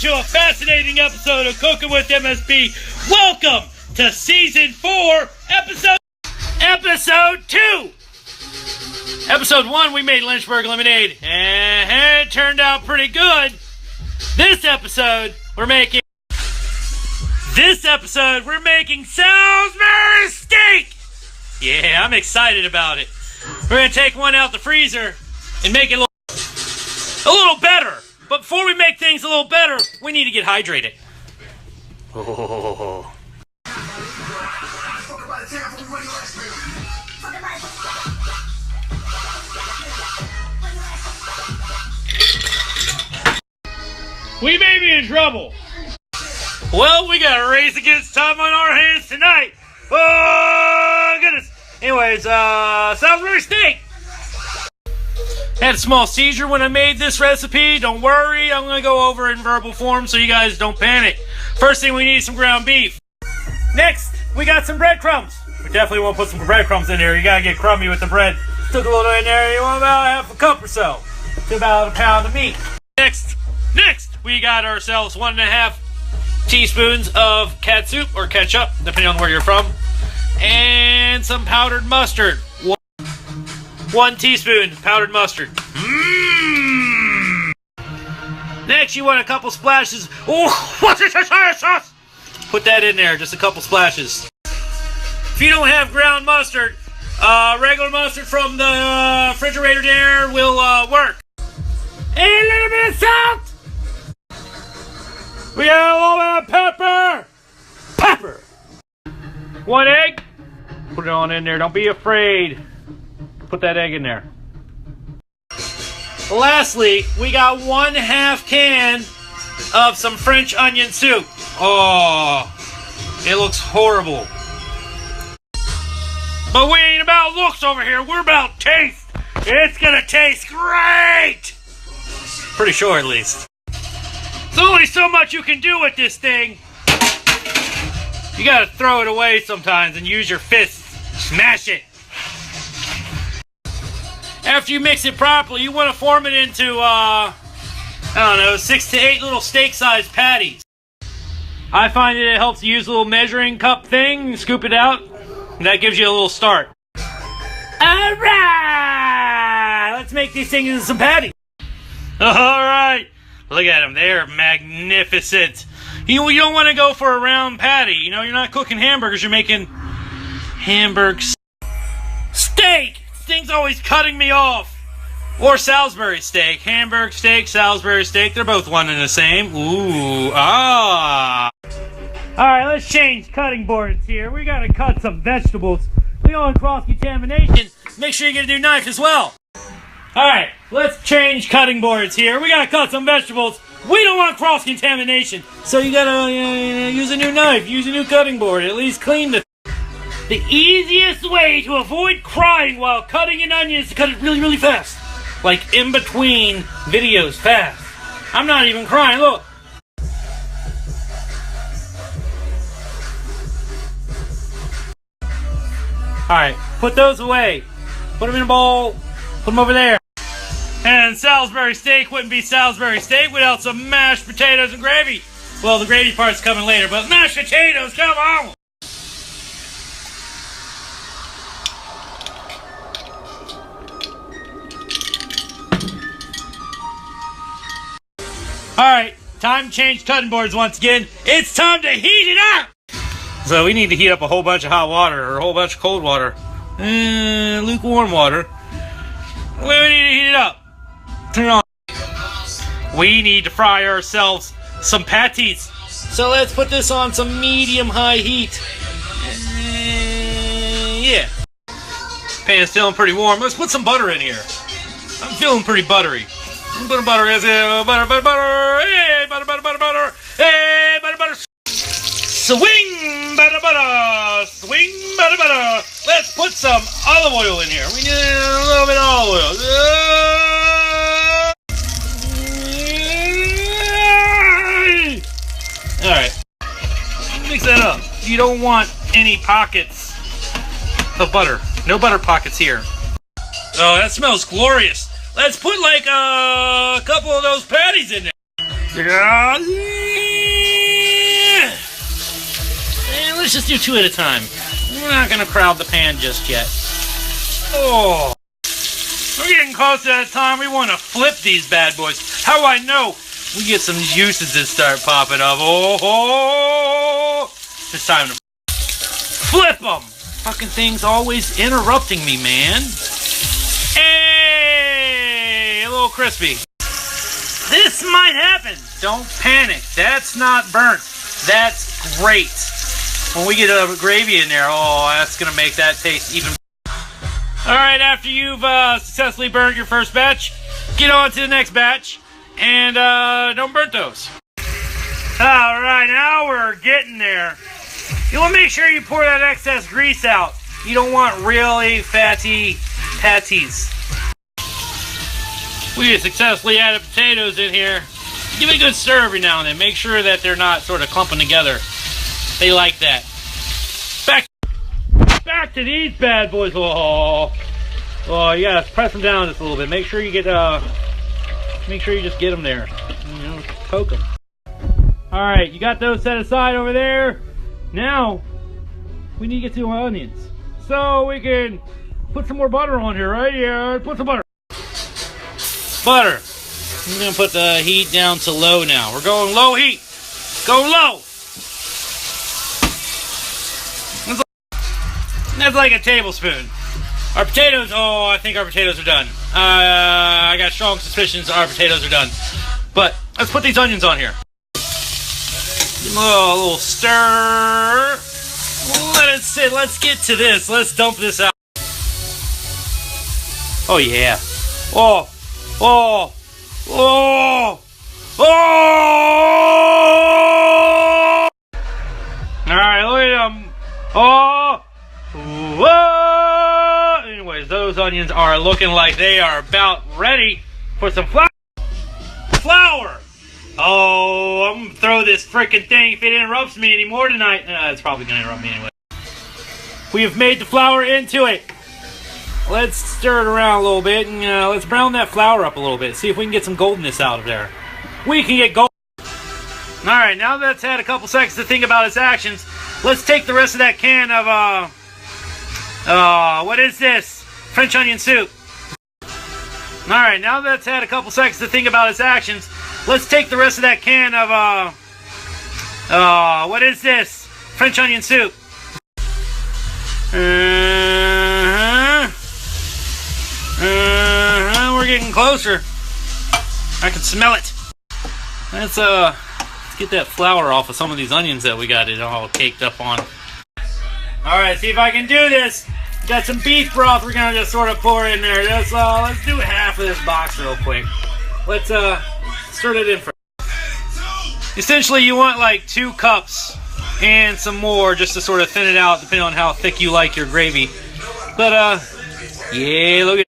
to a fascinating episode of Cooking with MFB. Welcome to Season 4, Episode 2. Episode 1, we made Lynchburg lemonade, and it turned out pretty good. This episode, we're making Salisbury Steak. Yeah, I'm excited about it. We're going to take one out the freezer and make it a little better. But before we make things a little better, we need to get hydrated. Oh. We may be in trouble. Well, we got a race against time on our hands tonight. Oh, goodness. Anyways, Salisbury Steak. Had a small seizure when I made this recipe. Don't worry, I'm going to go over it in verbal form so you guys don't panic. First thing, we need some ground beef. Next, we got some breadcrumbs. We definitely want to put some breadcrumbs in there. You got to get crummy with the bread. Took a little in there. You want about half a cup or so to about a pound of meat. Next, we got ourselves 1.5 teaspoons of catsup or ketchup, depending on where you're from, and some powdered mustard. 1 teaspoon powdered mustard. Next, you want a couple splashes. Oh, what's this sauce? Put that in there, just a couple splashes. If you don't have ground mustard, regular mustard from the refrigerator there will work. And a little bit of salt. We got a little bit of pepper. 1 egg. Put it on in there. Don't be afraid. Put that egg in there. Lastly, we got 1/2 can of some French onion soup. Oh, it looks horrible. But we ain't about looks over here. We're about taste. It's gonna taste great. Pretty sure, at least. There's only so much you can do with this thing. You gotta throw it away sometimes and use your fists. Smash it. After you mix it properly, you want to form it into, 6 to 8 little steak-sized patties. I find that it helps you use a little measuring cup thing, scoop it out, and that gives you a little start. Alright! Let's make these things into some patties. Alright! Look at them, they're magnificent. You don't want to go for a round patty. You know, you're not cooking hamburgers, you're making hamburg steak! This thing's always cutting me off. Or Salisbury steak. Hamburg steak, Salisbury steak, they're both one and the same. Ooh, ah. Alright, let's change cutting boards here. We gotta cut some vegetables. We don't want cross-contamination. Make sure you get a new knife as well. Alright, let's change cutting boards here. We gotta cut some vegetables. We don't want cross-contamination. So you gotta use a new knife, use a new cutting board. At least clean the easiest way to avoid crying while cutting an onion is to cut it really, really fast. Like in between videos, fast. I'm not even crying, look. Alright, put those away. Put them in a bowl. Put them over there. And Salisbury steak wouldn't be Salisbury steak without some mashed potatoes and gravy. Well, the gravy part's coming later, but mashed potatoes, come on! Alright, time to change cutting boards once again. It's time to heat it up! So we need to heat up a whole bunch of hot water or a whole bunch of cold water. Lukewarm water. We need to heat it up. Turn it on. We need to fry ourselves some patties. So let's put this on some medium-high heat. Yeah. Pan's feeling pretty warm. Let's put some butter in here. I'm feeling pretty buttery. Butter, butter, hey, butter, hey, butter, swing, butter, let's put some olive oil in here. We need a little bit of olive oil. Alright, mix that up. You don't want any pockets of butter. No butter pockets here. Oh, that smells glorious. Let's put like a couple of those patties in there. Let's just do 2 at a time. We're not gonna crowd the pan just yet. Oh, we're getting close to that time. We want to flip these bad boys. How do I know? We get some juices that start popping up. Oh, it's time to flip them. Fucking thing's always interrupting me, man. Hey, a little crispy. This might happen. Don't panic. That's not burnt. That's great. When we get a gravy in there, oh, that's going to make that taste even better. All right, after you've successfully burnt your first batch, get on to the next batch, and don't burn those. All right, now we're getting there. You want to make sure you pour that excess grease out. You don't want really fatty patties. We have successfully added potatoes in here. Give it a good stir every now and then. Make sure that they're not sort of clumping together. They like that. Back to these bad boys. Oh, you gotta press them down just a little bit. Make sure you get make sure you just get them there. You know, poke them. All right, you got those set aside over there. Now we need to get to our onions, so we can put some more butter on here, right? Yeah, put some butter. Butter. I'm gonna put the heat down to low now. We're going low heat. Go low. That's like a tablespoon. Our potatoes, oh, I think our potatoes are done. I got strong suspicions our potatoes are done. But let's put these onions on here. A little stir. Let it sit. Let's get to this. Let's dump this out. Oh, yeah. Oh, oh, oh, oh! All right, look at them. Oh, whoa! Anyways, those onions are looking like they are about ready for some flour. Oh, I'm gonna throw this freaking thing if it interrupts me anymore tonight. It's probably gonna interrupt me anyway. We have made the flour into it. Let's stir it around a little bit and let's brown that flour up a little bit. See if we can get some goldenness out of there. We can get gold. All right, now that's had a couple seconds to think about its actions. Let's take the rest of that can of what is this? French onion soup. All right, now that's had a couple seconds to think about its actions. Let's take the rest of that can of what is this? French onion soup. We're getting closer. I can smell it. Let's get that flour off of some of these onions that we got it all caked up on. All right, see if I can do this. Got some beef broth we're gonna just sort of pour in there. Let's do half of this box real quick. Let's stir it in first. Essentially, you want like 2 cups and some more just to sort of thin it out, depending on how thick you like your gravy. But yeah, look at.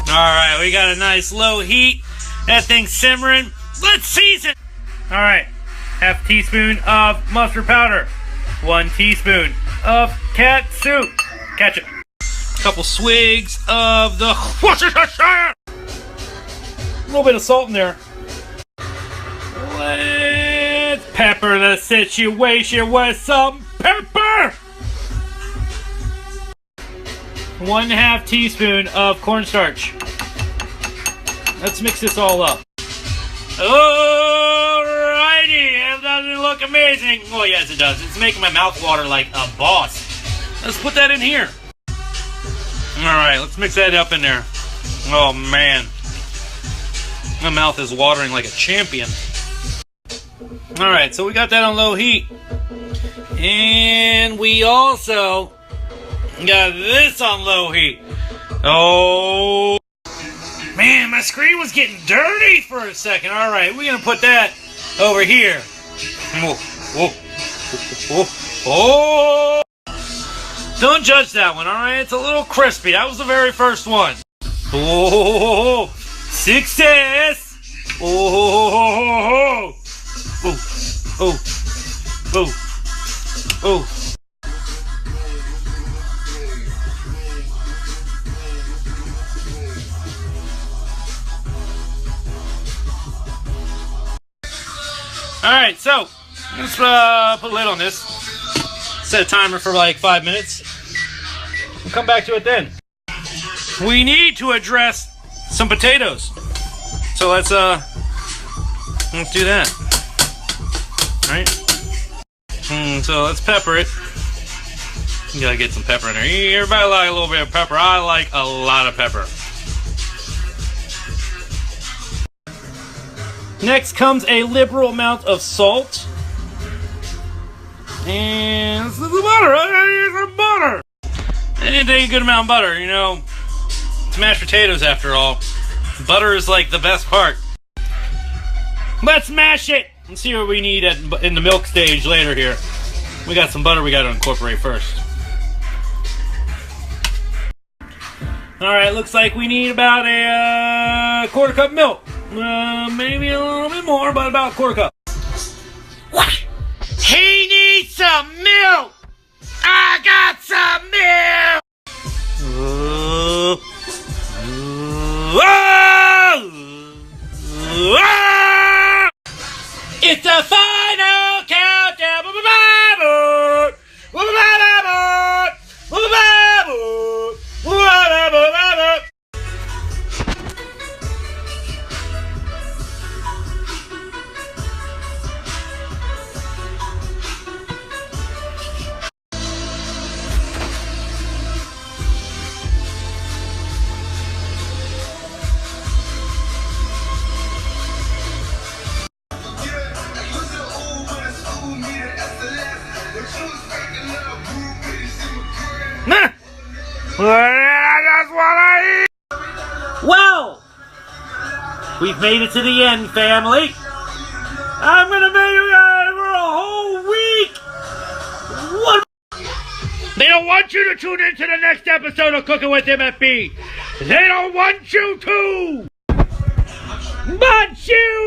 All right, we got a nice low heat. That thing's simmering. Let's season. All right, half teaspoon of mustard powder, 1 teaspoon of ketchup, a couple swigs of the a little bit of salt in there. Let's pepper the situation with some pepper. 1/2 teaspoon of cornstarch. Let's mix this all up. Alrighty, doesn't it look amazing? Oh yes, it does. It's making my mouth water like a boss. Let's put that in here. Alright, let's mix that up in there. Oh man. My mouth is watering like a champion. Alright, so we got that on low heat. And we also got this on low heat. Oh man, my screen was getting dirty for a second. Alright, we're gonna put that over here. Whoa, whoa, whoa, whoa. Don't judge that one, alright? It's a little crispy. That was the very first one. Oh, success! Oh, oh, oh, oh, oh. Alright, so let's put a lid on this. Set a timer for like 5 minutes. We'll come back to it then. We need to address some potatoes. So let's do that. All right. So let's pepper it. You gotta get some pepper in there. Everybody like a little bit of pepper. I like a lot of pepper. Next comes a liberal amount of salt. And some butter. I need some butter. And take a good amount of butter. You know, it's mashed potatoes after all. Butter is like the best part. Let's mash it and see what we need in the milk stage later here. We got some butter we got to incorporate first. Alright, looks like we need about a quarter cup milk. Maybe a little bit more, but about a quarter cup. What? He needs some milk! I got some milk! It's the final countdown! That's what I eat! Well, we've made it to the end, family. I'm gonna make you guys for a whole week. What? They don't want you to tune into the next episode of Cooking with MFB. They don't want you to. But you